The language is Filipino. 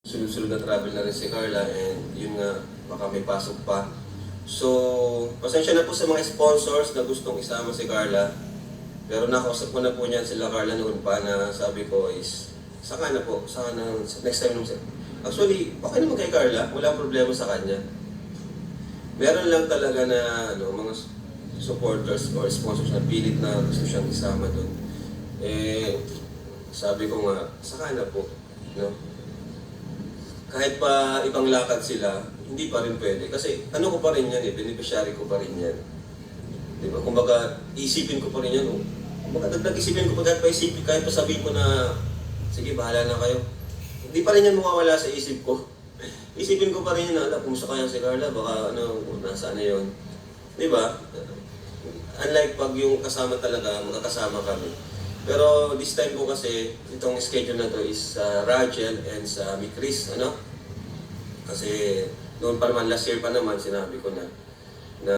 Sunod-sunod na travel na rin si Carla and yun nga, baka may pasok pa. So, pasensya na po sa mga sponsors na gustong isama si Carla. Pero nakausap ko na po niyan sila Carla noon pa na sabi ko is, saka na po, saka na, next time naman siya. Actually, okay naman kay Carla, wala problema sa kanya. Meron lang talaga na mga supporters or sponsors na pilit na gusto siyang isama doon. Eh, sabi ko nga, saka na po. No? Kahit pa ibang lakad sila, hindi pa rin pwede. Kasi ano ko pa rin yan beneficiary ko pa rin yan. Diba? Kumbaga, isipin ko pa rin yan. Kumbaga, dagdag-isipin ko pa kahit pa sabihin ko na, sige, bahala na kayo. Hindi pa rin yan mawawala sa isip ko. Isipin ko pa rin yun na, kumusta kaya si Carla, baka nasaan na yun. Diba? Unlike pag yung kasama talaga, magkakasama kami. Pero this time po kasi, itong schedule na to is Rachel and sa Chris, Kasi noon pa naman, last year pa naman, sinabi ko na